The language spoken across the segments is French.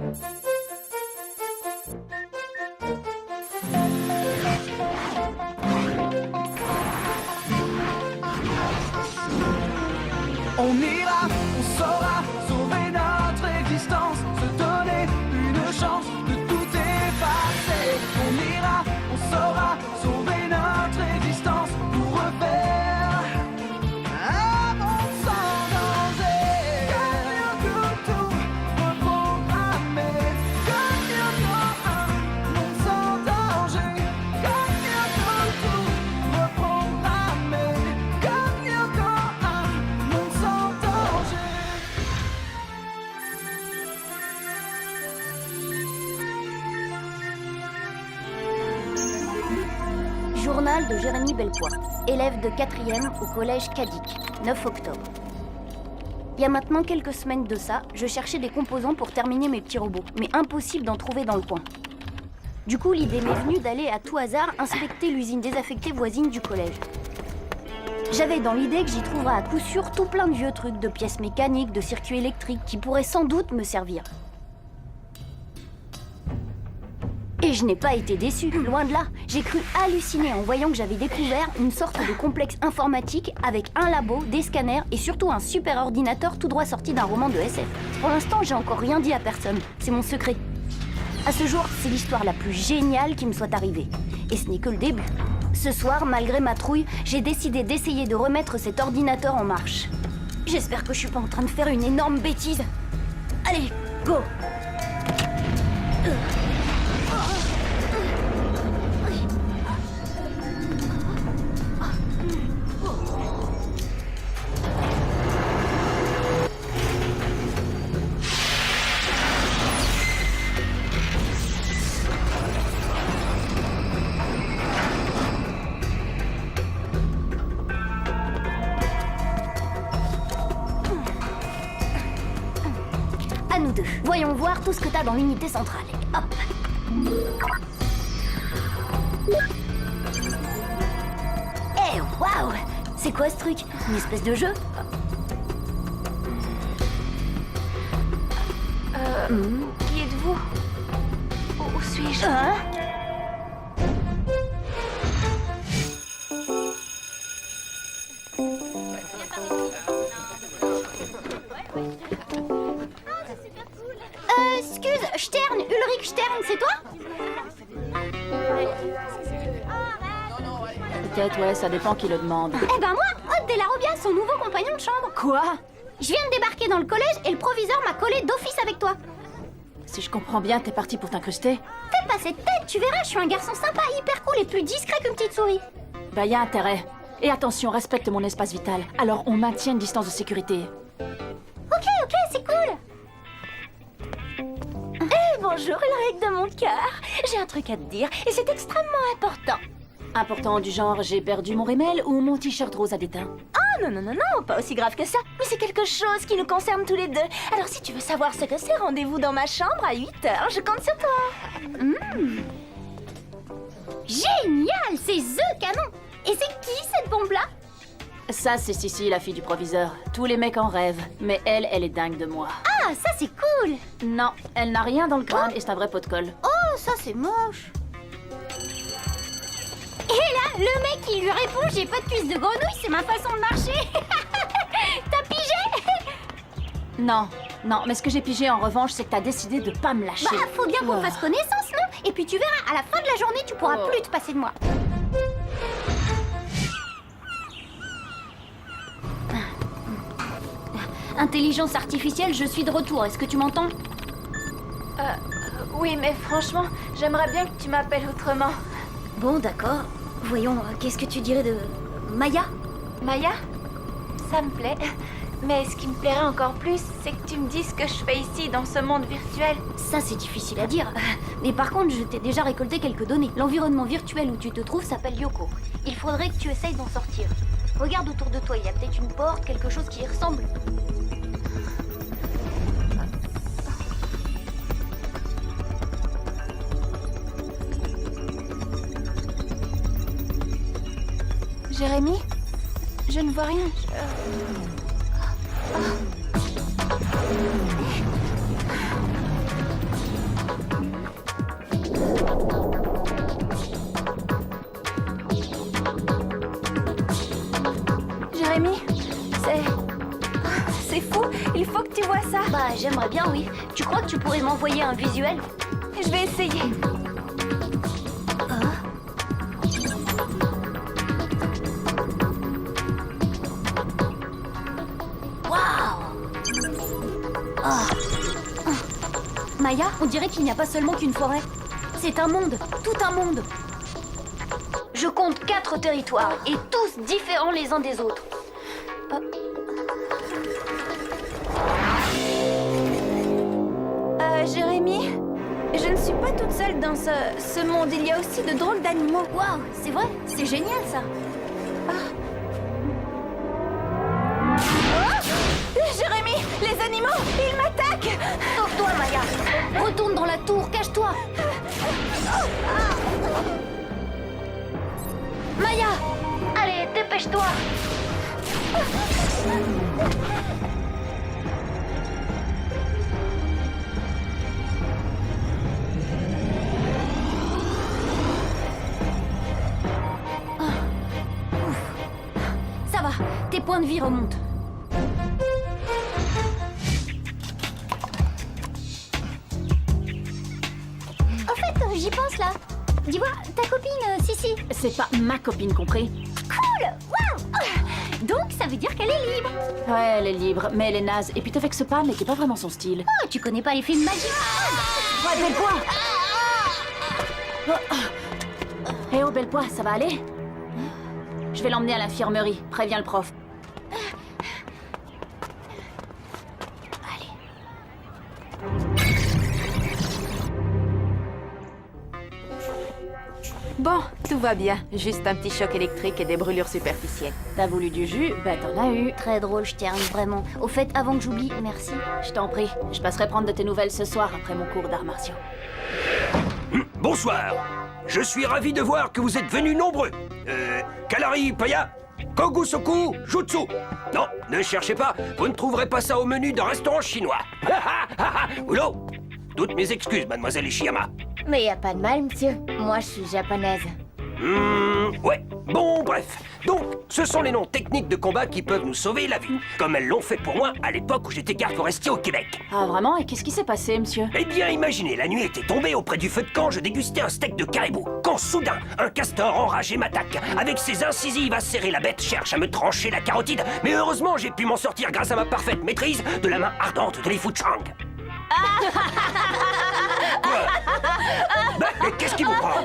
On ira, on saura sauver notre existence, se donner une chance de tout effacer. On ira, on saura sauver notre existence pour refaire un monde sans danger. Quelqu'un que tout reprogrammer. Quelqu'un un monde sans danger. Quelqu'un que tout reprogrammer. Quelqu'un un monde sans danger. Journal de Jérémy Belpoire, élève de 4e au collège Cadic, 9 octobre. Il y a maintenant quelques semaines de ça, je cherchais des composants pour terminer mes petits robots, mais impossible d'en trouver dans le coin. Du coup, l'idée m'est venue d'aller à tout hasard inspecter l'usine désaffectée voisine du collège. J'avais dans l'idée que j'y trouverais à coup sûr tout plein de vieux trucs, de pièces mécaniques, de circuits électriques qui pourraient sans doute me servir. Et je n'ai pas été déçue, loin de là. J'ai cru halluciner en voyant que j'avais découvert une sorte de complexe informatique avec un labo, des scanners et surtout un super ordinateur tout droit sorti d'un roman de SF. Pour l'instant, j'ai encore rien dit à personne. C'est mon secret. À ce jour, c'est l'histoire la plus géniale qui me soit arrivée. Et ce n'est que le début. Ce soir, malgré ma trouille, j'ai décidé d'essayer de remettre cet ordinateur en marche. J'espère que je suis pas en train de faire une énorme bêtise. Allez, go! À nous deux. Voyons voir tout ce que t'as dans l'unité centrale. Hop. Eh, waouh! C'est quoi ce truc? Une espèce de jeu? Qui êtes-vous? Où suis-je? Hein? Excuse, Stern, Ulrich Stern, c'est toi? Peut-être, ouais, ça dépend qui le demande. Eh ben moi, Aude de la Robia, son nouveau compagnon de chambre. Quoi? Je viens de débarquer dans le collège et le proviseur m'a collé d'office avec toi. Si je comprends bien, t'es parti pour t'incruster? Fais pas cette tête, tu verras, je suis un garçon sympa, hyper cool et plus discret qu'une petite souris. Bah, y a intérêt. Et attention, respecte mon espace vital. Alors, on maintient une distance de sécurité. Ok, c'est cool. Bonjour Ulrich de mon cœur. J'ai un truc à te dire et c'est extrêmement important. Important du genre, j'ai perdu mon rimel ou mon t-shirt rose à déteint? Oh non, pas aussi grave que ça. Mais c'est quelque chose qui nous concerne tous les deux. Alors si tu veux savoir ce que c'est, rendez-vous dans ma chambre à 8h. Je compte sur toi. Génial, c'est The Canon. Et c'est qui cette bombe-là? Ça, c'est Sissi, la fille du proviseur. Tous les mecs en rêvent. Mais elle est dingue de moi. Ah, ça c'est cool. Non, elle n'a rien dans le crâne et c'est un vrai pot de colle. Oh, ça c'est moche. Et là, le mec qui lui répond « J'ai pas de cuisse de grenouille, c'est ma façon de marcher !» T'as pigé? Non, mais ce que j'ai pigé en revanche, c'est que t'as décidé de pas me lâcher. Bah, faut bien qu'on fasse connaissance, non? Et puis tu verras, à la fin de la journée, tu pourras plus te passer de moi. Intelligence artificielle, je suis de retour. Est-ce que tu m'entends? Oui, mais franchement, j'aimerais bien que tu m'appelles autrement. Bon, d'accord. Voyons, qu'est-ce que tu dirais de... Maya? Maya? Ça me plaît. Mais ce qui me plairait encore plus, c'est que tu me dises ce que je fais ici, dans ce monde virtuel. Ça, c'est difficile à dire. Mais par contre, je t'ai déjà récolté quelques données. L'environnement virtuel où tu te trouves s'appelle Yoko. Il faudrait que tu essayes d'en sortir. Regarde autour de toi, il y a peut-être une porte, quelque chose qui y ressemble. Jérémy? Je ne vois rien. c'est fou. Il faut que tu vois ça. Bah, j'aimerais bien, oui. Tu crois que tu pourrais m'envoyer un visuel? Je vais essayer. Maya, on dirait qu'il n'y a pas seulement qu'une forêt. C'est un monde, tout un monde. Je compte 4 territoires, et tous différents les uns des autres. Jérémy, je ne suis pas toute seule dans ce monde. Il y a aussi de drôles d'animaux. Waouh, c'est vrai, c'est génial ça. Jérémy, les animaux, ils m'attaquent. Sauve-toi, Maya. Retourne dans la tour, cache-toi. Maya, allez, dépêche-toi. Ça va, tes points de vie remontent. En fait, j'y pense là. Dis-moi, ta copine, Sissi. C'est pas ma copine, compris? Cool. Waouh. Donc, ça veut dire qu'elle est libre. Ouais, elle est libre, mais elle est naze. Et puis te vexe pas, mais qui est pas vraiment son style. Oh, tu connais pas les films magiques? Ouais, Bellepoix! Eh oh, Bellepoix, ça va aller? Je vais l'emmener à l'infirmerie. Préviens le prof. Bon, tout va bien. Juste un petit choc électrique et des brûlures superficielles. T'as voulu du jus? Bah t'en as eu. Très drôle, je t'aime vraiment. Au fait, avant que j'oublie, merci. Je t'en prie. Je passerai prendre de tes nouvelles ce soir après mon cours d'arts martiaux. Bonsoir. Je suis ravi de voir que vous êtes venus nombreux. Kalari Paya, Kogusoku Jutsu. Non, ne cherchez pas, vous ne trouverez pas ça au menu d'un restaurant chinois. Oulô, toutes mes excuses, mademoiselle Ishiyama. Mais y a pas de mal, monsieur. Moi, je suis japonaise. Ouais. Bon, bref. Donc, ce sont les noms techniques de combat qui peuvent nous sauver la vie, comme elles l'ont fait pour moi à l'époque où j'étais garde forestier au Québec. Ah vraiment? Et qu'est-ce qui s'est passé, monsieur? Eh bien, imaginez, la nuit était tombée auprès du feu de camp, je dégustais un steak de caribou, quand soudain, un castor enragé m'attaque. Avec ses incisives acérées, la bête cherche à me trancher la carotide, mais heureusement, j'ai pu m'en sortir grâce à ma parfaite maîtrise de la main ardente de Li Fuchang. Quoi? Mais qu'est-ce qui vous prend?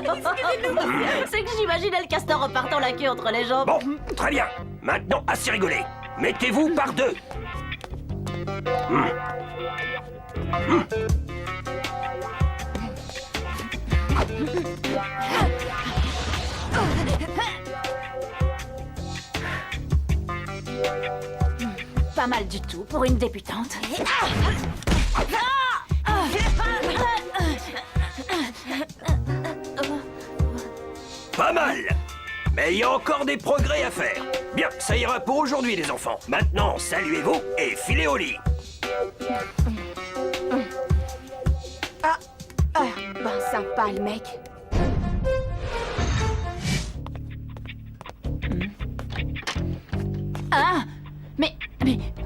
C'est que j'imaginais le castor repartant la queue entre les jambes. Bon, très bien. Maintenant, assez rigolé. Mettez-vous par deux. Pas mal du tout pour une débutante. Pas mal. Mais il y a encore des progrès à faire. Bien, ça ira pour aujourd'hui, les enfants. Maintenant, saluez-vous et filez au lit. Ben sympa, le mec. Ah!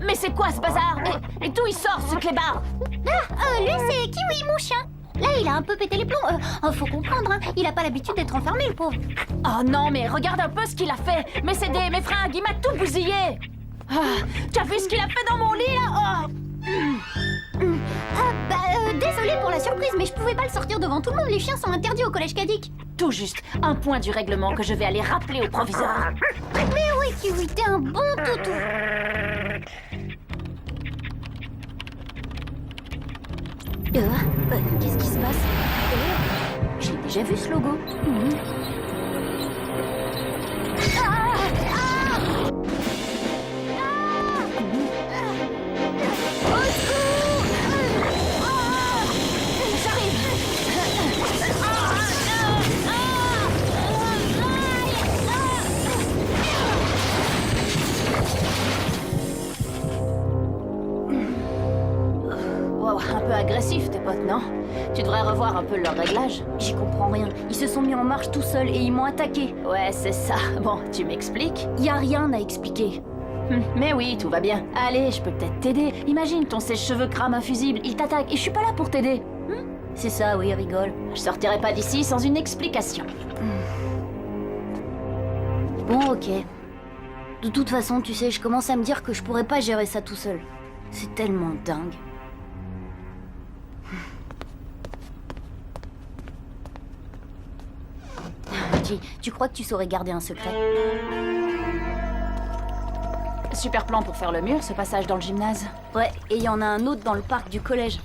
Mais c'est quoi ce bazar? Et d'où il sort ce clébard? Lui, c'est Kiwi, mon chien. Là, il a un peu pété les plombs. Faut comprendre, hein. Il a pas l'habitude d'être enfermé, le pauvre. Oh non, mais regarde un peu ce qu'il a fait. Mais c'est mes fringues, il m'a tout bousillé. Ah, tu as vu ce qu'il a fait dans mon lit, là? Désolée pour la surprise, mais je pouvais pas le sortir devant tout le monde. Les chiens sont interdits au collège Kadik. Tout juste un point du règlement que je vais aller rappeler au proviseur. Mais oui, Kiwi, t'es un bon toutou. Qu'est-ce qui se passe? J'ai déjà vu ce logo. Wow, un peu agressif, tes potes, non? Tu devrais revoir un peu leur réglage. J'y comprends rien. Ils se sont mis en marche tout seuls et ils m'ont attaqué. Ouais, c'est ça. Bon, tu m'expliques? Y a rien à expliquer. Mais oui, tout va bien. Allez, je peux peut-être t'aider. Imagine, ton sèche-cheveux crame un fusible, il t'attaque et je suis pas là pour t'aider. C'est ça, oui, rigole. Je sortirai pas d'ici sans une explication. Bon, ok. De toute façon, tu sais, je commence à me dire que je pourrais pas gérer ça tout seul. C'est tellement dingue. Tu crois que tu saurais garder un secret? Super plan pour faire le mur, ce passage dans le gymnase. Ouais, et il y en a un autre dans le parc du collège.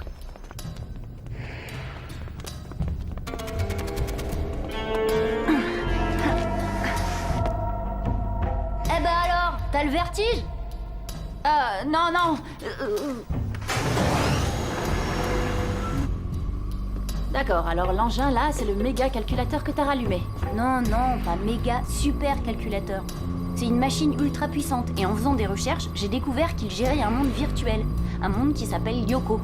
Eh ben alors, t'as le vertige? Non, non. D'accord, alors l'engin là, c'est le méga calculateur que t'as rallumé. Non, non, pas méga, super calculateur. C'est une machine ultra puissante et en faisant des recherches, j'ai découvert qu'il gérait un monde virtuel. Un monde qui s'appelle Lyoko.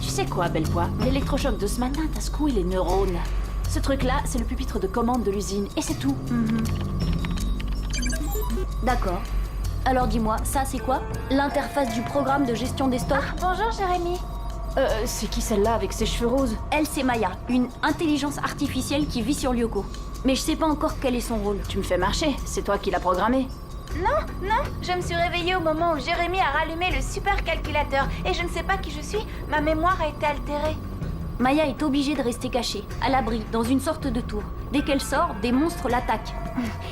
Tu sais quoi, Bellepoix? L'électrochoc de ce matin t'a secoué les neurones. Ce truc-là, c'est le pupitre de commande de l'usine, et c'est tout. D'accord. Alors dis-moi, ça c'est quoi? L'interface du programme de gestion des stocks? Bonjour, Jérémy. C'est qui celle-là avec ses cheveux roses? Elle, c'est Maya, une intelligence artificielle qui vit sur Lyoko. Mais je sais pas encore quel est son rôle. Tu me fais marcher, c'est toi qui l'as programmé. Non, je me suis réveillée au moment où Jérémy a rallumé le supercalculateur et je ne sais pas qui je suis, ma mémoire a été altérée. Maya est obligée de rester cachée, à l'abri, dans une sorte de tour. Dès qu'elle sort, des monstres l'attaquent.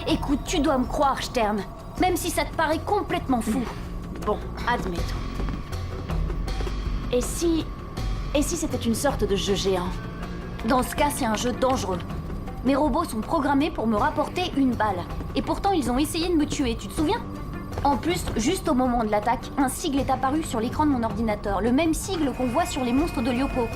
Écoute, tu dois me croire, Stern. Même si ça te paraît complètement fou. Bon, admettons. Et si c'était une sorte de jeu géant? Dans ce cas, c'est un jeu dangereux. Mes robots sont programmés pour me rapporter une balle. Et pourtant, ils ont essayé de me tuer, tu te souviens? En plus, juste au moment de l'attaque, un sigle est apparu sur l'écran de mon ordinateur. Le même sigle qu'on voit sur les monstres de Lyoko.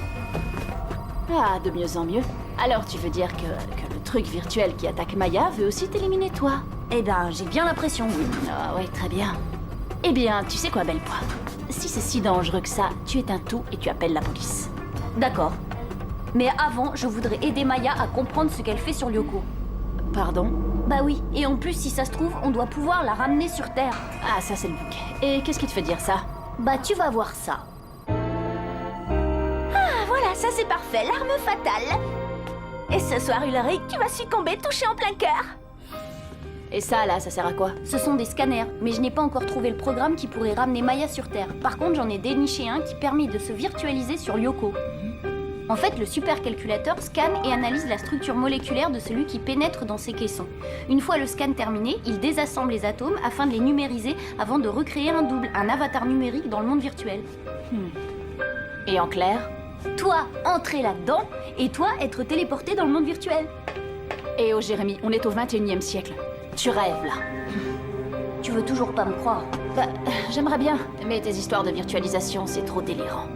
Ah, de mieux en mieux. Alors tu veux dire que le truc virtuel qui attaque Maya veut aussi t'éliminer toi? Eh ben, j'ai bien l'impression, oui. Ah ouais, très bien. Eh bien, tu sais quoi, Bellepoix? Si c'est si dangereux que ça, tu éteins tout et tu appelles la police. D'accord. Mais avant, je voudrais aider Maya à comprendre ce qu'elle fait sur Lyoko. Pardon? Bah oui, et en plus, si ça se trouve, on doit pouvoir la ramener sur Terre. Ah, ça c'est le bouc. Et qu'est-ce qui te fait dire ça? Bah tu vas voir ça. Ah voilà, ça c'est parfait, l'arme fatale. Et ce soir, Ulrich, tu vas succomber touché en plein cœur. Et ça là, ça sert à quoi? Ce sont des scanners, mais je n'ai pas encore trouvé le programme qui pourrait ramener Maya sur Terre. Par contre, j'en ai déniché un qui permet de se virtualiser sur Lyoko. En fait, le supercalculateur scanne et analyse la structure moléculaire de celui qui pénètre dans ses caissons. Une fois le scan terminé, il désassemble les atomes afin de les numériser avant de recréer un double, un avatar numérique dans le monde virtuel. Et en clair? Toi, entrer là-dedans, et toi, être téléporté dans le monde virtuel. Et oh Jérémy, on est au 21e siècle. Tu rêves là. Tu veux toujours pas me croire? Bah, j'aimerais bien, mais tes histoires de virtualisation, c'est trop délirant.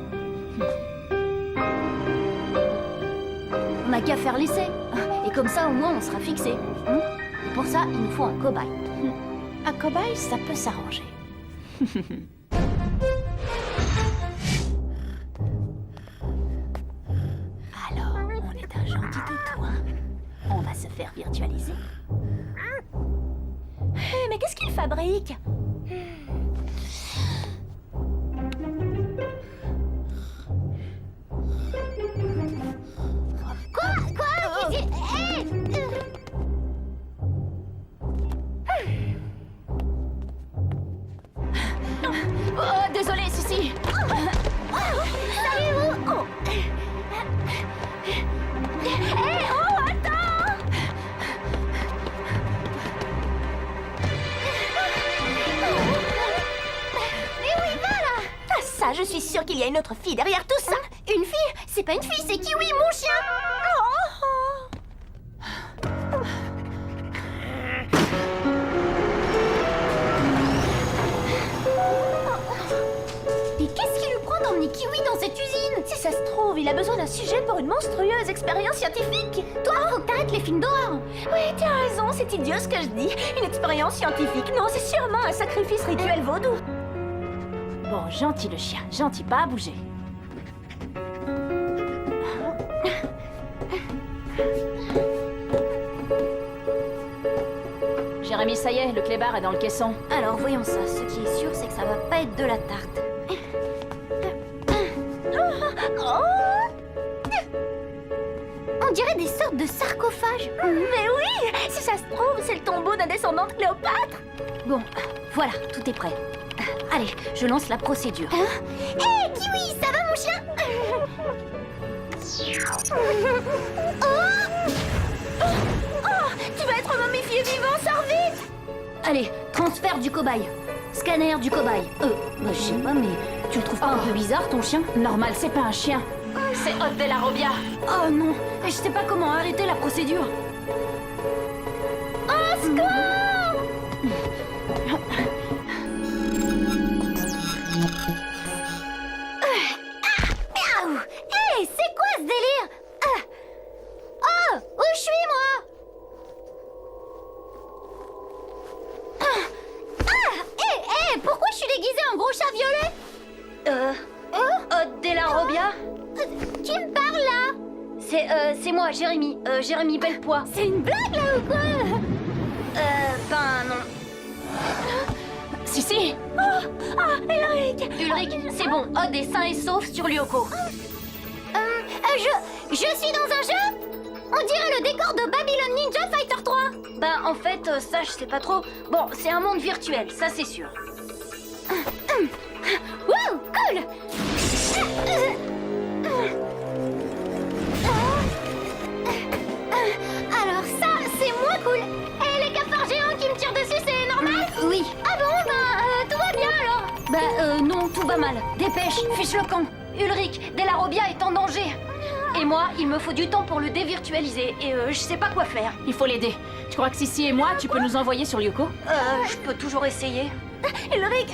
On n'a qu'à faire l'essai. Et comme ça, au moins, on sera fixé. Et pour ça, il nous faut un cobaye. Un cobaye, ça peut s'arranger. Alors, on est un gentil toutou, hein? On va se faire virtualiser. Mais qu'est-ce qu'il fabrique? Oh, désolé, Sissi. Ah ça, je suis sûre qu'il y a une autre fille derrière tout ça. Une fille? C'est pas une fille, c'est Kiwi, mon chien! Et qu'est-ce qui lui prend d'emmener Kiwi dans cette usine? Si ça se trouve, il a besoin d'un sujet pour une monstrueuse expérience scientifique. Toi, faut que t'arrêtes les films d'horreur! Oui, tu as raison, c'est idiot ce que je dis. Une expérience scientifique, non, c'est sûrement un sacrifice rituel vaudou. Bon, gentil le chien, gentil, pas à bouger. Jérémy, ça y est, Allez, le clébard est dans le caisson. Alors voyons ça, ce qui est sûr c'est que ça va pas être de la tarte. On dirait des sortes de sarcophages. Mais oui, si ça se trouve, c'est le tombeau d'un descendant de Cléopâtre. Bon, voilà, tout est prêt. Allez, je lance la procédure. Hé, Kiwi, ça va mon chien? Oh, tu vas être momifié vivant, sors vite! Allez, transfert du cobaye. Scanner du cobaye. Je sais pas, mais tu le trouves pas un peu bizarre ton chien? Normal, c'est pas un chien. C'est Hôte de la Robia. Oh non, je sais pas comment arrêter la procédure. Hé, c'est quoi ce délire? Oh, où je suis, moi? Hé, pourquoi je suis déguisée en gros chat violet? Hôte de la Robia? Qui me parle, là? C'est moi, Jérémy. Jérémy Bellepoix. C'est une blague, là, ou quoi? Ben non. Si. Ulrich! Ulrich, c'est bon, Odd est sain et sauf sur Lyoko. Je suis dans un jeu? On dirait le décor de Babylon Ninja Fighter 3. Bah en fait, ça je sais pas trop. Bon, c'est un monde virtuel, ça c'est sûr. Wow, cool! Alors ça, c'est moins cool. Et les cafards géants qui me tirent dessus, c'est normal? Oui. Ah bon, tout va bien alors? Bah non, tout va mal. Dépêche, fiche le camp. Ulrich, De la Robia est en danger. Et moi, il me faut du temps pour le dévirtualiser. Et je sais pas quoi faire. Il faut l'aider. Tu crois que Sissi et moi, tu peux nous envoyer sur Lyoko? Je peux toujours essayer. Ulrich,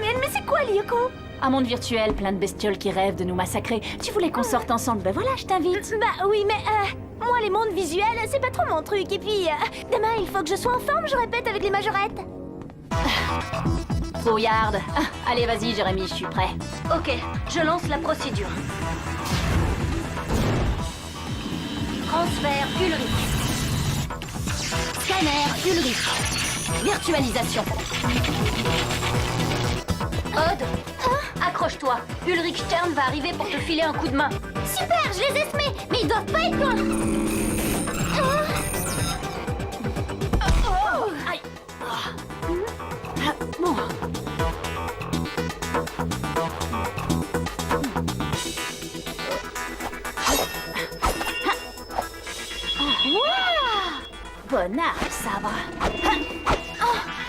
mais c'est quoi, Lyoko? Un monde virtuel, plein de bestioles qui rêvent de nous massacrer. Tu voulais qu'on sorte ensemble, ben voilà, je t'invite. Bah oui, mais moi, les mondes visuels, c'est pas trop mon truc. Et puis, demain, il faut que je sois en forme, je répète, avec les majorettes. Trouillarde. Allez, vas-y, Jérémy, je suis prêt. Ok, je lance la procédure. Transfert Ulrich. Scanner Ulrich. Virtualisation. Odd, accroche-toi. Ulrich Stern va arriver pour te filer un coup de main. Super, je les ai semés, mais ils doivent pas être loin. Aïe. Bon. Bonnard, sabre.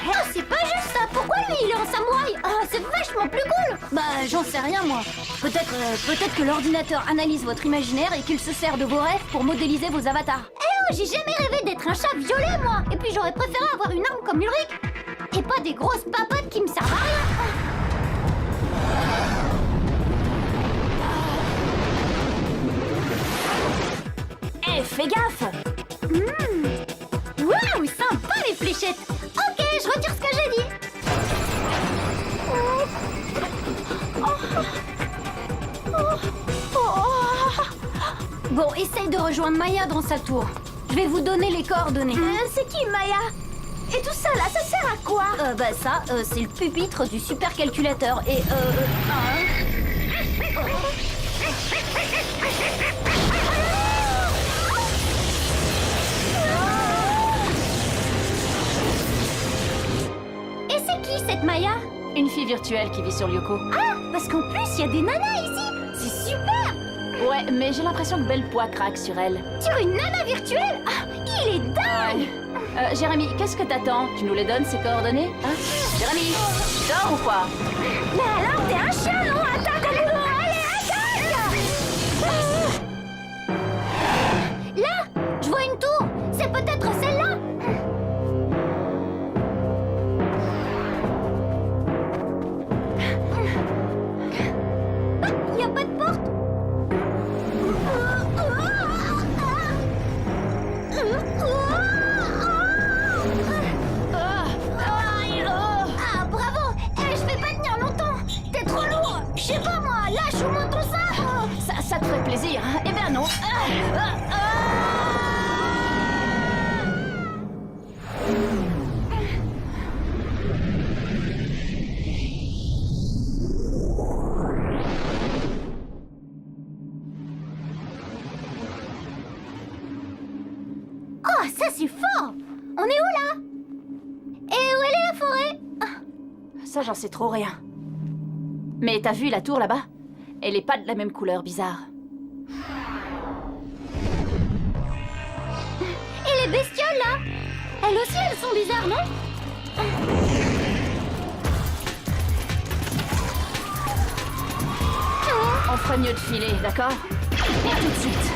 Oh, c'est pas juste ça. Pourquoi lui, il est en samouraï? C'est vachement plus cool. Bah, j'en sais rien, moi. Peut-être que l'ordinateur analyse votre imaginaire et qu'il se sert de vos rêves pour modéliser vos avatars. J'ai jamais rêvé d'être un chat violet, moi. Et puis, j'aurais préféré avoir une arme comme Ulrich. Et pas des grosses papotes qui me servent à rien. Fais gaffe. Waouh, sympa les fléchettes. Ok, je retire ce que j'ai dit. Bon, essaye de rejoindre Maya dans sa tour. Je vais vous donner les coordonnées. C'est qui, Maya? Et tout ça, là, ça sert à quoi? C'est le pupitre du supercalculateur. Et Et c'est qui, cette Maya? Une fille virtuelle qui vit sur Lyoko. Ah, parce qu'en plus, il y a des nanas ici. C'est super. Ouais, mais j'ai l'impression que Bellepoix craque sur elle. Sur une nana virtuelle? Ah, il est dingue. Jérémy, qu'est-ce que t'attends? Tu nous les donnes, ces coordonnées? Hein? Jérémy, tu dors ou quoi? Mais alors, t'es un chien, non? Attaque, allez, attaque! Là, je vois une tour. C'est peut-être celle-là. Il n'y a pas de porte. Ah, bravo. Je vais pas tenir longtemps. T'es trop lourd. Je sais pas, moi. Lâche au moins ton sabre. Ça te ferait plaisir, hein? Eh ben non. c'est fort! On est où là? Et où elle est la forêt? Ça, j'en sais trop rien. Mais t'as vu la tour là-bas? Elle est pas de la même couleur bizarre. Et les bestioles là? Elles aussi, elles sont bizarres, non? On ferait mieux de filer, d'accord? Et tout de suite.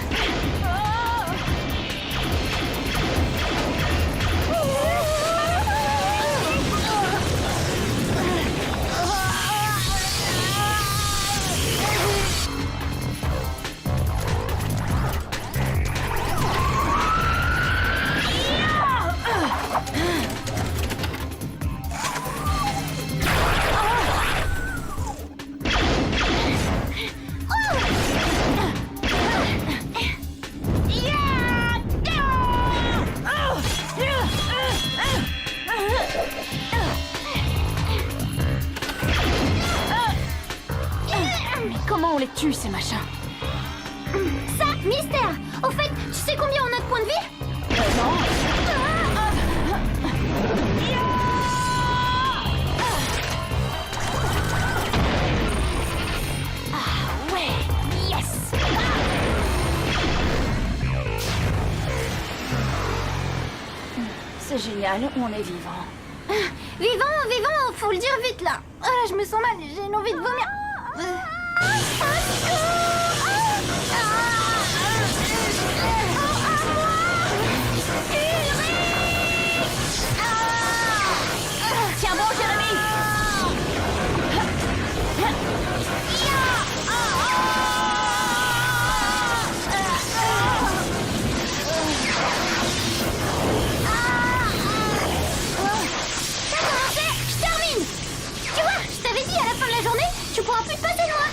Comment on les tue, ces machins? Ça, mystère! Au fait, tu sais combien on a de points de vie? Non. Ah ouais, yes! C'est génial, on est vivant. Vivant, faut le dire vite là! Ah, je me sens mal, j'ai une envie de vomir! Tiens bon, Jérémy! Je termine! Tu vois, je t'avais dit, à la fin de la journée, tu pourras plus te passer de moi!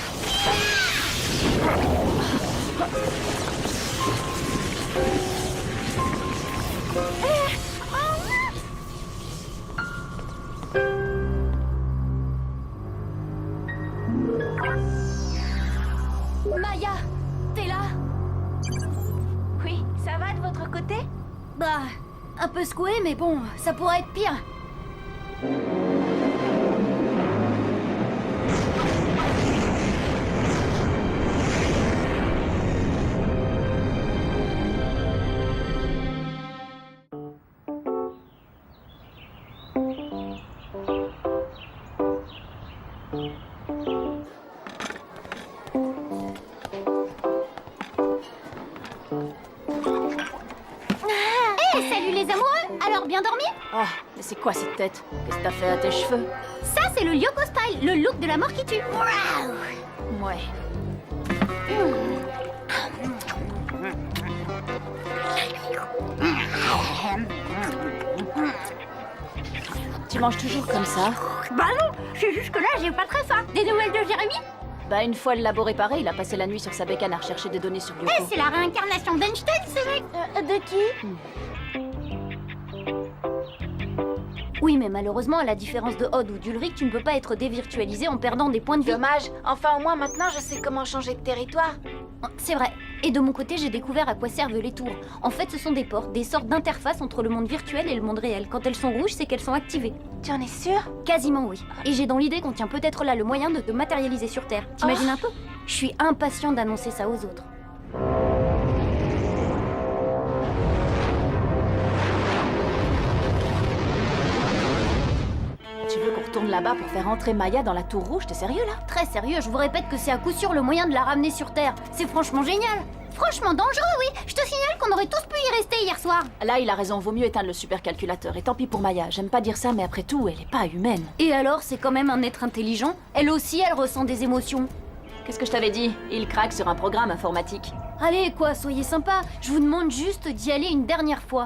Maya, t'es là? Oui, ça va de votre côté? Bah, un peu secoué, mais bon, ça pourrait être pire. Salut les amoureux! Alors, bien dormi? Oh, mais c'est quoi cette tête? Qu'est-ce que t'as fait à tes cheveux? Ça, c'est le Lyoko Style, le look de la mort qui tue. Ouais. Tu manges toujours comme ça? Bah non, c'est juste que là, j'ai pas très faim. Des nouvelles de Jérémy? Bah une fois le labo réparé, il a passé la nuit sur sa bécane à rechercher des données sur Lyoko. C'est la réincarnation d'Einstein, ce mec. De qui? Oui, mais malheureusement, à la différence de Odd ou d'Ulrich, tu ne peux pas être dévirtualisé en perdant des points de vie. Dommage. Enfin, au moins maintenant, je sais comment changer de territoire. C'est vrai. Et de mon côté, j'ai découvert à quoi servent les tours. En fait, ce sont des portes, des sortes d'interfaces entre le monde virtuel et le monde réel. Quand elles sont rouges, c'est qu'elles sont activées. Tu en es sûr? Quasiment oui. Et j'ai dans l'idée qu'on tient peut-être là le moyen de te matérialiser sur Terre. T'imagines un peu? Je suis impatient d'annoncer ça aux autres. Tu veux qu'on retourne là-bas pour faire entrer Maya dans la tour rouge? T'es sérieux là? Très sérieux, je vous répète que c'est à coup sûr le moyen de la ramener sur Terre. C'est franchement génial. Franchement dangereux, oui. Je te signale qu'on aurait tous pu y rester hier soir. Là, il a raison, vaut mieux éteindre le supercalculateur. Et tant pis pour Maya, j'aime pas dire ça, mais après tout, elle est pas humaine. Et alors, c'est quand même un être intelligent. Elle aussi, elle ressent des émotions. Qu'est-ce que je t'avais dit? Il craque sur un programme informatique. Allez, quoi, soyez sympa. Je vous demande juste d'y aller une dernière fois.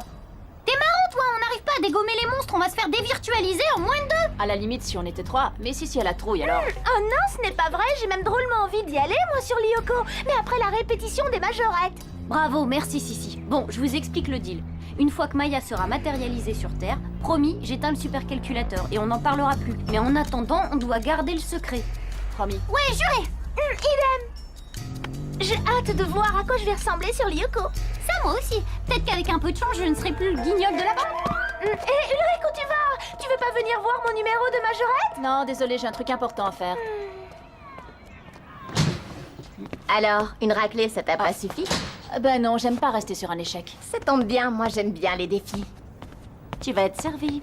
T'es marrant, toi. On n'arrive pas à dégommer les monstres. On va se faire dévirtualiser en moins de 2. À la limite, si on était 3, mais si elle a trouille alors. Oh non, ce n'est pas vrai, j'ai même drôlement envie d'y aller, moi, sur Lyoko. Mais après la répétition des majorettes. Bravo, merci Sissi. Bon, je vous explique le deal. Une fois que Maya sera matérialisée sur Terre, promis, j'éteins le supercalculateur et on n'en parlera plus. Mais en attendant, on doit garder le secret. Promis. Ouais, juré. Idem. J'ai hâte de voir à quoi je vais ressembler sur Lyoko. Ça, moi aussi. Peut-être qu'avec un peu de chance, je ne serai plus le guignol de là-bas. Hé, Ulrich, où tu vas? Tu veux pas venir voir mon numéro de majorette? Non, désolé, j'ai un truc important à faire. Alors, une raclée, ça t'a pas suffi? Ben non, j'aime pas rester sur un échec. Ça tombe bien, moi j'aime bien les défis. Tu vas être servi.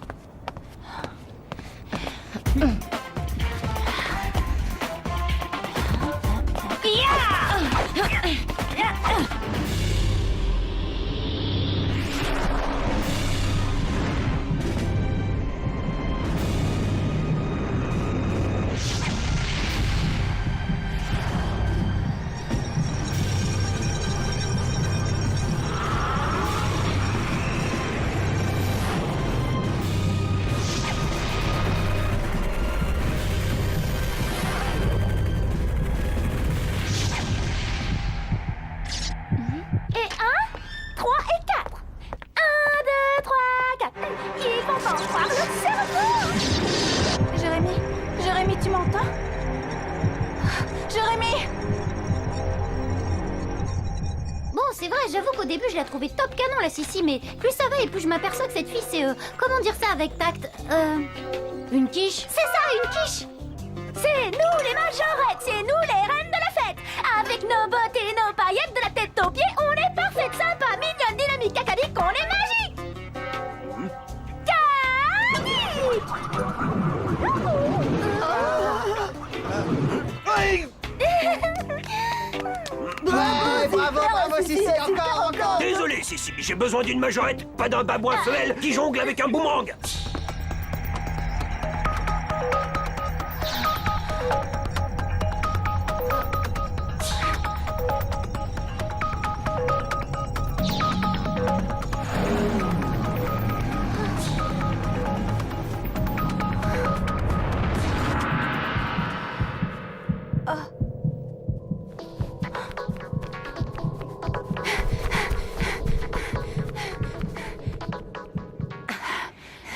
Et 1, 3 et 4. 1, 2, 3, 4. Ils vont en croire le cerveau. Jérémy, tu m'entends? Jérémy! Bon, c'est vrai, j'avoue qu'au début, je la trouvais top canon, la Sissi, mais plus ça va et plus je m'aperçois que cette fille, c'est... comment dire ça avec tact? Une quiche? C'est ça, une quiche! C'est nous les majorettes, c'est nous les reines de la fête. Avec nos bottes et nos paillettes de la tête aux pieds, on est parfaite, sympa, mignonne, dynamique, acadique, on est magique. Bravo, Sissi, encore. Désolé, Sissi, j'ai besoin d'une majorette, pas d'un babouin femelle qui jongle avec un boomerang.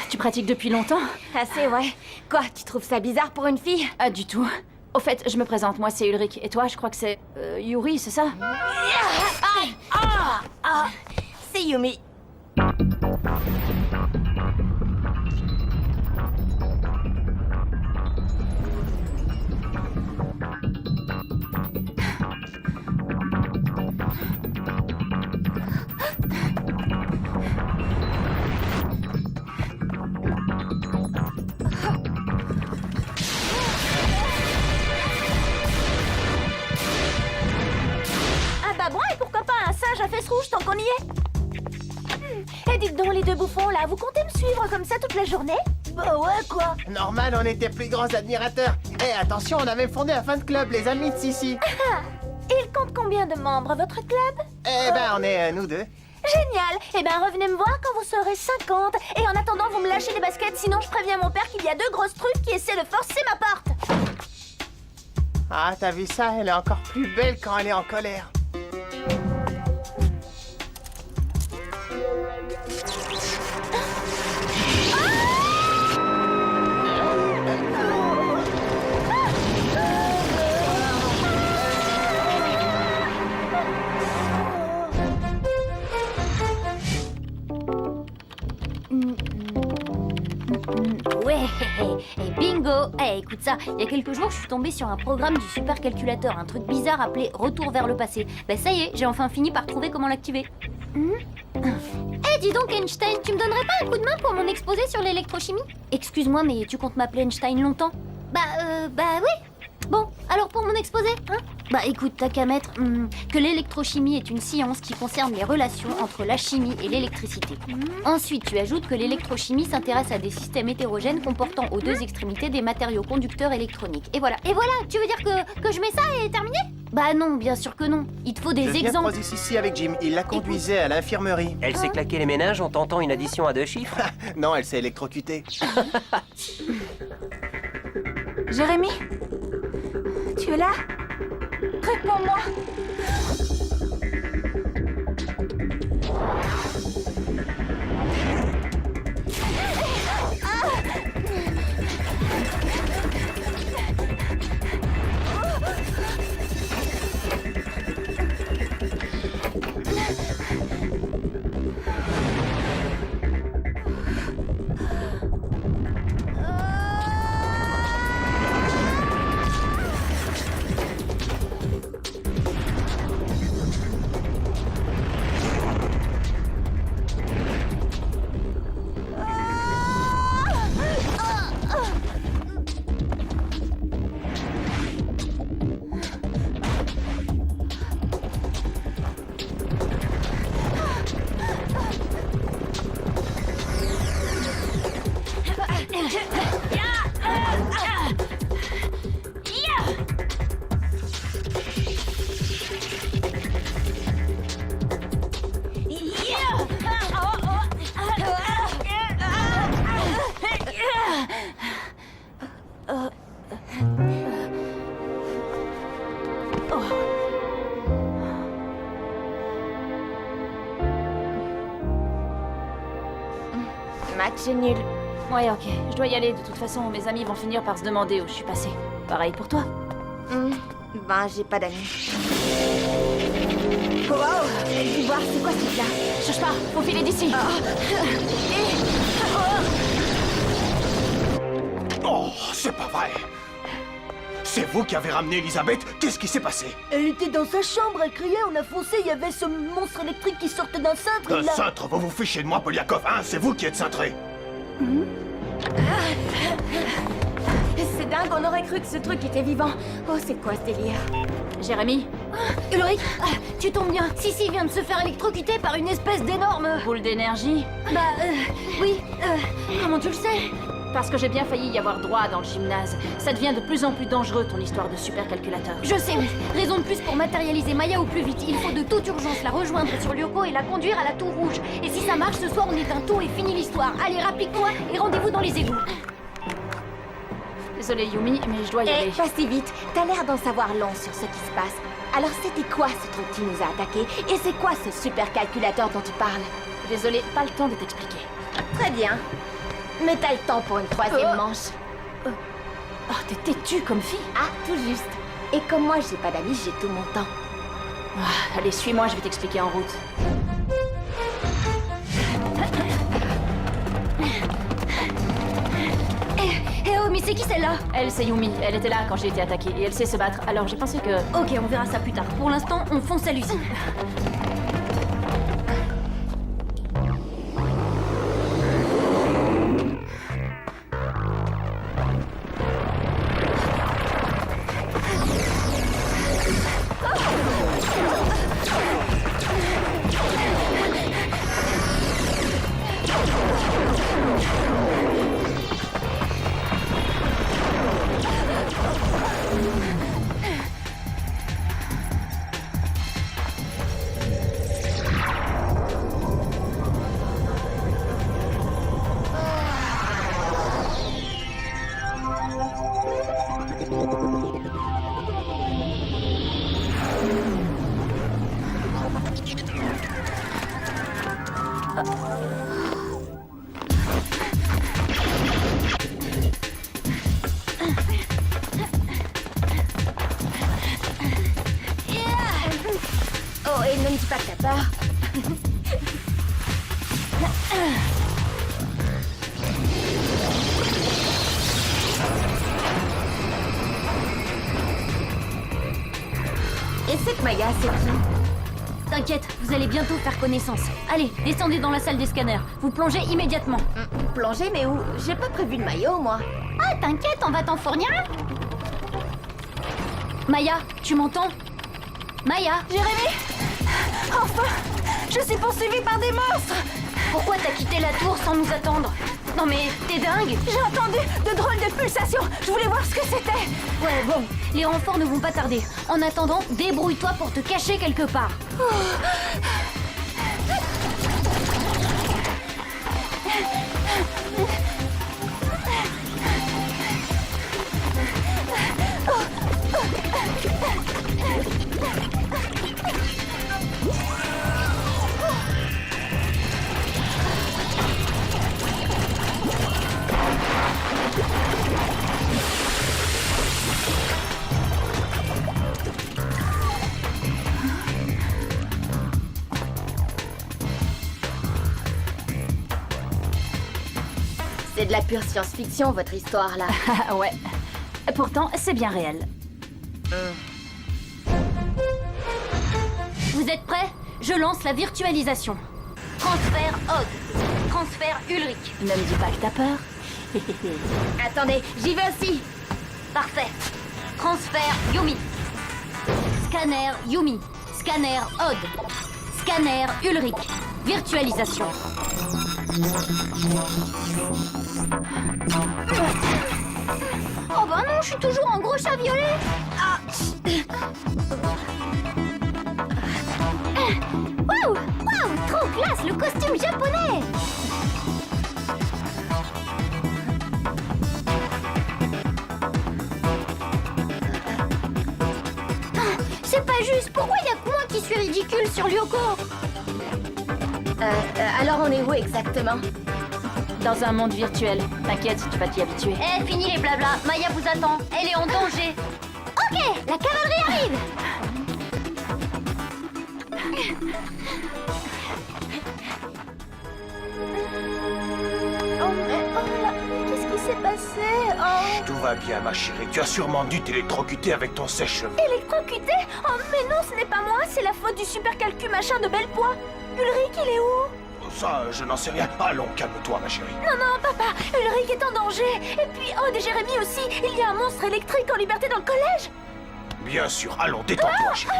Tu pratiques depuis longtemps? Assez, ouais. Quoi, tu trouves ça bizarre pour une fille? Ah, du tout. Au fait, je me présente, moi c'est Ulrich. Et toi, je crois que c'est... Yuri, c'est ça? C'est Yumi. Un babouin et pourquoi pas un singe à fesses rouges tant qu'on y est? Et dites donc les deux bouffons là, vous comptez me suivre comme ça toute la journée? Bah ouais quoi. Normal, on était plus grands admirateurs. Eh, attention, on a même fondé un fan club, les amis de Sissi. Il compte combien de membres votre club? Eh ben, on est nous deux. Génial. Eh ben revenez me voir quand vous serez 50. Et en attendant, vous me lâchez les baskets, sinon je préviens mon père qu'il y a 2 grosses trucs qui essaient de forcer ma porte. Ah, t'as vu ça? Elle est encore plus belle quand elle est en colère. Ouais, et bingo. Eh, écoute ça, il y a quelques jours, je suis tombée sur un programme du supercalculateur, un truc bizarre appelé Retour vers le passé. Ben ça y est, j'ai enfin fini par trouver comment l'activer. Eh, dis donc Einstein, tu me donnerais pas un coup de main pour mon exposé sur l'électrochimie? Excuse-moi, mais tu comptes m'appeler Einstein longtemps? Bah oui. Bon, alors pour mon exposé, hein? Bah écoute, t'as qu'à mettre que l'électrochimie est une science qui concerne les relations entre la chimie et l'électricité. Ensuite, tu ajoutes que l'électrochimie s'intéresse à des systèmes hétérogènes comportant aux 2 extrémités des matériaux conducteurs électroniques. Et voilà. Et voilà, tu veux dire que je mets ça et terminé? Bah non, bien sûr que non. Il te faut des Je viens de exemples. croiser Sissi avec Jim. Il la conduisait à l'infirmerie. Elle s'est claqué les méninges en tentant une addition à 2 chiffres. Non, elle s'est électrocutée. Jérémy? Tu es là? Réponds-moi. match nul. Ouais, ok, je dois y aller. De toute façon, mes amis vont finir par se demander où je suis passée. Pareil pour toi. Ben, j'ai pas d'amis. Wow! Tu vois, c'est quoi ce truc-là? Cherche pas, faut filer d'ici. Oh, c'est pas vrai. C'est vous qui avez ramené Elisabeth? Qu'est-ce qui s'est passé? Elle était dans sa chambre, elle criait, on a foncé, il y avait ce monstre électrique qui sortait d'un cintre. Un cintre? Vous vous fichez de moi, Poliakov, hein? C'est vous qui êtes cintré. C'est dingue, on aurait cru que ce truc était vivant. Oh, c'est quoi ce délire? Jérémy, Ulrich, tu tombes bien. Sissi vient de se faire électrocuter par une espèce d'énorme... boule d'énergie. Oui, comment tu le sais? Parce que j'ai bien failli y avoir droit dans le gymnase. Ça devient de plus en plus dangereux, ton histoire de supercalculateur. Je sais, raison de plus pour matérialiser Maya au plus vite. Il faut de toute urgence la rejoindre sur Lyoko et la conduire à la Tour Rouge. Et si ça marche, ce soir on éteint tout et finit l'histoire. Allez, rapplique-toi et rendez-vous dans les égouts. Désolée Yumi, mais je dois y Eh, aller. pas si vite. T'as l'air d'en savoir long sur ce qui se passe. Alors, c'était quoi ce truc qui nous a attaqués? Et c'est quoi ce supercalculateur dont tu parles? Désolée, pas le temps de t'expliquer. Très bien. Mais t'as le temps pour une troisième manche. Oh, t'es têtue comme fille. Ah, tout juste. Et comme moi, j'ai pas d'amis, j'ai tout mon temps. Ah, allez, suis-moi, je vais t'expliquer en route. Eh oh, mais c'est qui celle-là? Elle, c'est Yumi. Elle était là quand j'ai été attaquée et elle sait se battre. Alors j'ai pensé que... Ok, on verra ça plus tard. Pour l'instant, on fonce à Lucie. Oh, et ne me dis pas que t'as peur. Et cette Maya, c'est qui? T'inquiète, vous allez bientôt faire connaissance. Allez, descendez dans la salle des scanners. Vous plongez immédiatement. Plonger, mais où? J'ai pas prévu de maillot, moi. Ah, t'inquiète, on va t'en fournir un. Maya, tu m'entends? Maya? Jérémy! Enfin! Je suis poursuivie par des monstres! Pourquoi t'as quitté la tour sans nous attendre? Non mais, t'es dingue? J'ai entendu de drôles de pulsations! Je voulais voir ce que c'était! Ouais, bon, les renforts ne vont pas tarder. En attendant, débrouille-toi pour te cacher quelque part. C'est de la pure science-fiction, votre histoire, là. Ah ouais. Pourtant, c'est bien réel. Vous êtes prêts? Je lance la virtualisation. Transfert Odd. Transfert Ulrich. Ne me dis pas que t'as peur. Attendez, j'y vais aussi. Parfait. Transfert Yumi. Scanner Yumi. Scanner Odd. Scanner Ulrich. Virtualisation. Oh bah non, je suis toujours en gros chat violet. Ah. Waouh, waouh, trop classe le costume japonais. C'est pas juste, pourquoi y a que moi qui suis ridicule sur Lyoko? Alors on est où exactement? dans un monde virtuel. T'inquiète, tu vas t'y habituer. Eh, fini les blablas, Maya vous attend. Elle est en danger. Ok, la cavalerie arrive. Oh, mais oh là, qu'est-ce qui s'est passé? Oh, Tout va bien, ma chérie. Tu as sûrement dû t'électrocuter avec ton sèche-cheveux. Électrocuté? Oh, mais non, ce n'est pas moi, c'est la faute du super calcul machin de Bellepoix. Ulrich, il est où? Ça, je n'en sais rien. Allons, calme-toi, ma chérie. Non, non, papa, Ulrich est en danger. Et puis, Aude et Jérémy aussi. Il y a un monstre électrique en liberté dans le collège. Bien sûr, allons, détends-toi, chérie.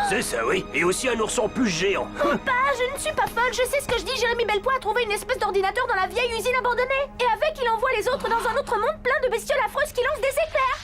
C'est ça, oui. Et aussi un ourson plus géant. Papa, je ne suis pas folle, je sais ce que je dis. Jérémy Bellepoix a trouvé une espèce d'ordinateur dans la vieille usine abandonnée. Et avec, il envoie les autres dans un autre monde plein de bestioles affreuses qui lancent des éclairs.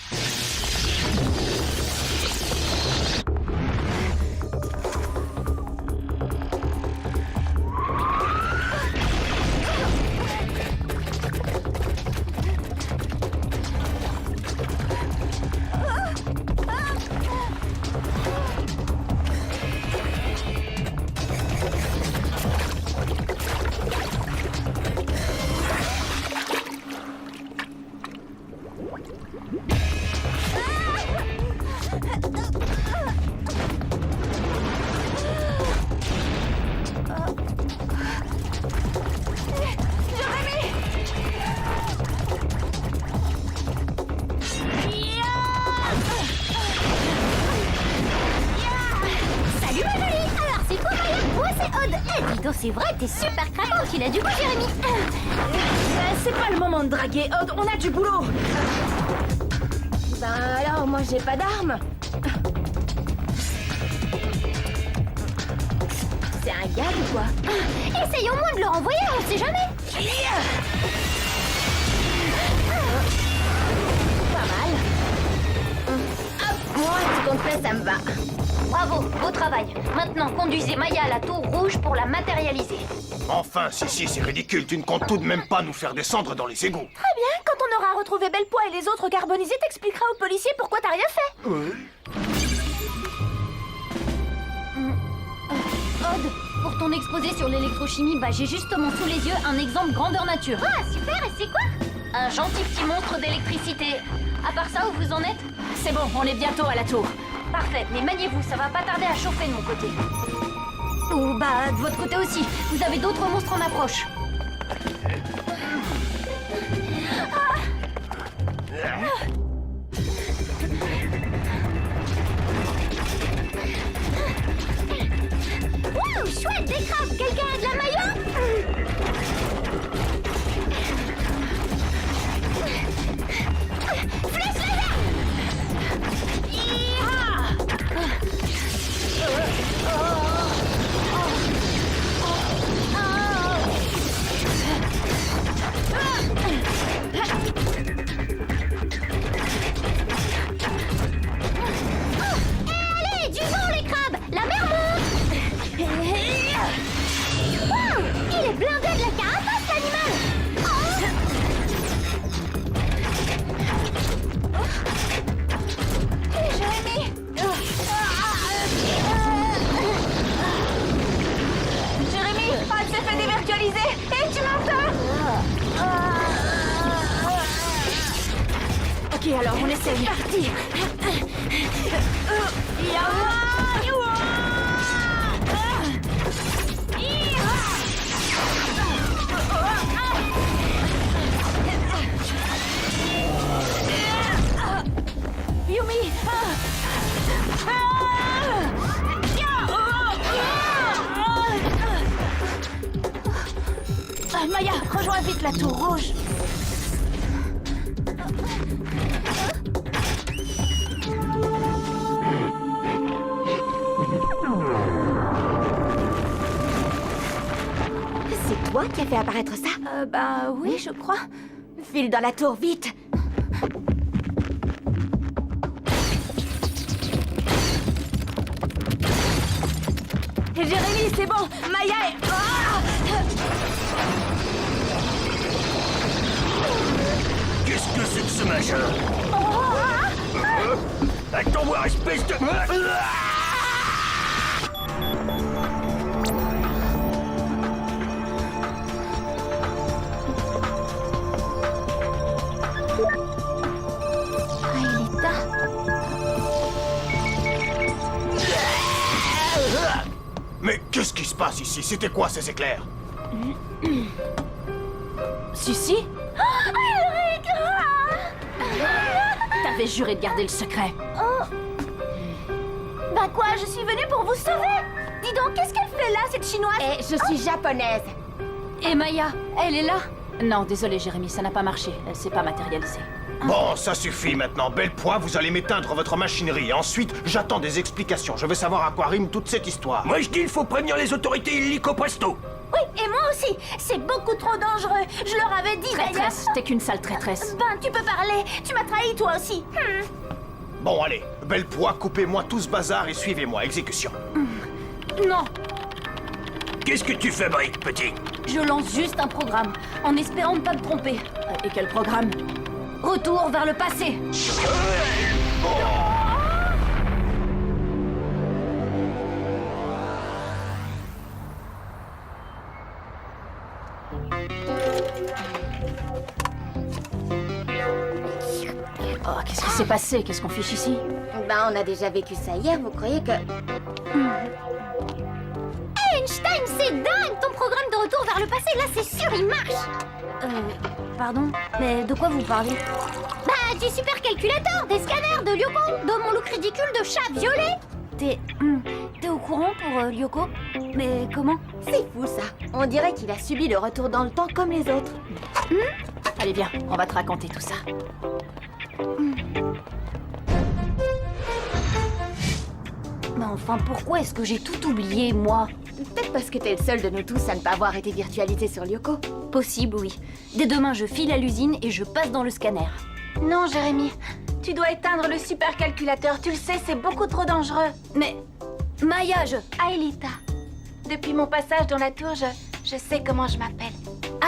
Salut ma jolie. Alors, c'est toi Maya? Moi c'est Aude. Eh, dis donc, c'est vrai, t'es super cravante. Il a du goût, Jérémy. C'est pas le moment de draguer, Aude, on a du boulot. Ben alors, moi j'ai pas d'arme. C'est un gag ou quoi? Essayons moins de le renvoyer, on sait jamais. Pas mal. Hop, moi, ce qu'on fait, ça me va. Bravo, beau travail. Maintenant, conduisez Maya à la tour rouge pour la matérialiser. Enfin, si, c'est ridicule. Tu ne comptes tout de même pas nous faire descendre dans les égouts. Très bien, quand on aura retrouvé Bellepoix et les autres carbonisés, t'expliqueras aux policiers pourquoi t'as rien fait. Aude, pour ton exposé sur l'électrochimie, j'ai justement sous les yeux un exemple grandeur nature. Ah, super, et c'est quoi? Un gentil petit monstre d'électricité. À part ça, où vous en êtes? C'est bon, on est bientôt à la tour. Parfait, mais maniez-vous, ça va pas tarder à chauffer de mon côté. Ou de votre côté aussi. Vous avez d'autres monstres en approche. Waouh, chouette, des crabes. Quelqu'un a de la maillot? Flèche laser. Allez, du vent les crabes. La mer monte. Waouh, il est blindé de la carapace, l'animal. Jérémy. Jérémy, Aude s'est fait dévirtualiser. Et tu m'entends? Ok, alors on essaye. Parti. Yumi. Maya, rejoins vite la tour rouge. C'est toi qui as fait apparaître ça? Oui, je crois. File dans la tour, vite! Jérémy, c'est bon. Maya est... Qu'est-ce que c'est que ce machin? Attends voir, espèce de... Mais qu'est-ce qui se passe ici? C'était quoi ces éclairs? Si. T'avais juré de garder le secret. Bah quoi, je suis venue pour vous sauver. Dis donc, qu'est-ce qu'elle fait là, cette chinoise? Et je suis japonaise. Et Maya, elle est là? Non, désolé Jérémy, ça n'a pas marché. Elle s'est pas matérialisée. Bon, ça suffit maintenant. Belle Poix, vous allez m'éteindre votre machinerie. Ensuite, j'attends des explications. Je veux savoir à quoi rime toute cette histoire. Moi je dis il faut prévenir les autorités illico presto. Oui, et moi aussi. C'est beaucoup trop dangereux. Je leur avais dit d'ailleurs. Traîtresse, t'es qu'une sale traîtresse. Ben, tu peux parler. Tu m'as trahi toi aussi. Bon, allez. Belle Poix, coupez-moi tout ce bazar et suivez-moi. Exécution. Non, Qu'est-ce que tu fabriques, petit? je lance juste un programme, en espérant ne pas me tromper. Et quel programme? Retour vers le passé. Oh, qu'est-ce qui s'est passé? Qu'est-ce qu'on fiche ici? Ben, on a déjà vécu ça hier, vous croyez que... Einstein, c'est dingue. Ton programme de retour vers le passé, là, c'est sûr, il marche. Pardon, mais de quoi vous parlez? Bah, du supercalculateur, des scanners, de Lyoko, de mon look ridicule de chat violet. T'es au courant pour Lyoko? Mais comment? C'est fou, ça. On dirait qu'il a subi le retour dans le temps comme les autres. Allez, viens, on va te raconter tout ça. Mais enfin, pourquoi est-ce que j'ai tout oublié, moi? Peut-être parce que t'es le seul de nous tous à ne pas avoir été virtualisé sur Lyoko. Possible, oui. Dès demain, je file à l'usine et je passe dans le scanner. Non, Jérémy. Tu dois éteindre le supercalculateur. Tu le sais, c'est beaucoup trop dangereux. Mais... Maya, Aelita. Depuis mon passage dans la tour, je sais comment je m'appelle.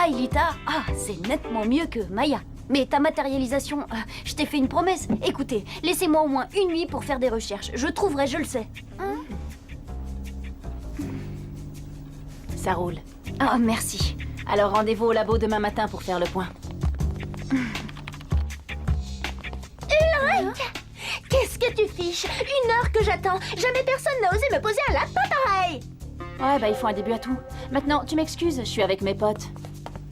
Aelita, c'est nettement mieux que Maya. Mais ta matérialisation, je t'ai fait une promesse. Écoutez, laissez-moi au moins une nuit pour faire des recherches. Je trouverai, je le sais. Ça roule. Ah, merci. Alors rendez-vous au labo demain matin pour faire le point. Ulrich, qu'est-ce que tu fiches? 1 heure que j'attends. Jamais personne n'a osé me poser un lapin pareil. Ouais, bah il faut un début à tout. Maintenant, tu m'excuses, je suis avec mes potes.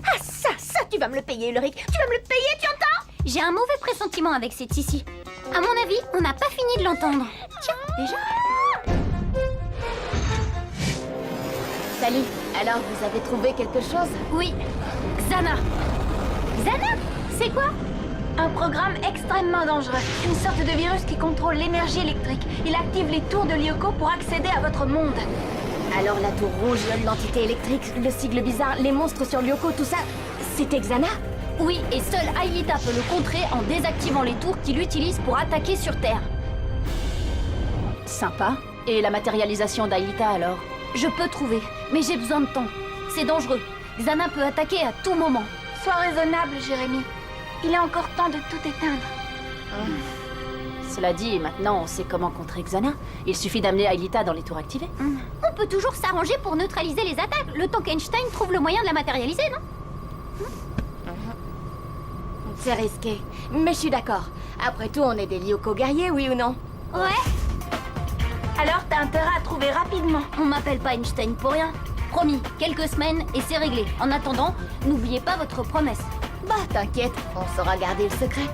Ah, ça, tu vas me le payer, Ulrich. Tu vas me le payer, tu entends? J'ai un mauvais pressentiment avec cette Sissi. À mon avis, on n'a pas fini de l'entendre. Tiens, déjà. Salut. Alors, vous avez trouvé quelque chose? Oui, Xana. Xana, c'est quoi? Un programme extrêmement dangereux. Une sorte de virus qui contrôle l'énergie électrique. Il active les tours de Lyoko pour accéder à votre monde. Alors la tour rouge, l'entité électrique, le sigle bizarre, les monstres sur Lyoko, tout ça, c'était Xana? Oui, et seule Aelita peut le contrer en désactivant les tours qu'il utilise pour attaquer sur Terre. Sympa. Et la matérialisation d'Aelita alors? Je peux trouver, mais j'ai besoin de temps. C'est dangereux. Xana peut attaquer à tout moment. Sois raisonnable, Jérémy. Il est encore temps de tout éteindre. Cela dit, maintenant on sait comment contrer Xana. Il suffit d'amener Aelita dans les tours activées. On peut toujours s'arranger pour neutraliser les attaques, le temps qu'Einstein trouve le moyen de la matérialiser, non? C'est risqué, mais je suis d'accord. Après tout, on est des Lyoko guerriers, oui ou non? Ouais. Alors t'as intérêt à trouver rapidement. On m'appelle pas Einstein pour rien. Promis, quelques semaines et c'est réglé. En attendant, n'oubliez pas votre promesse. Bah, t'inquiète, on saura garder le secret.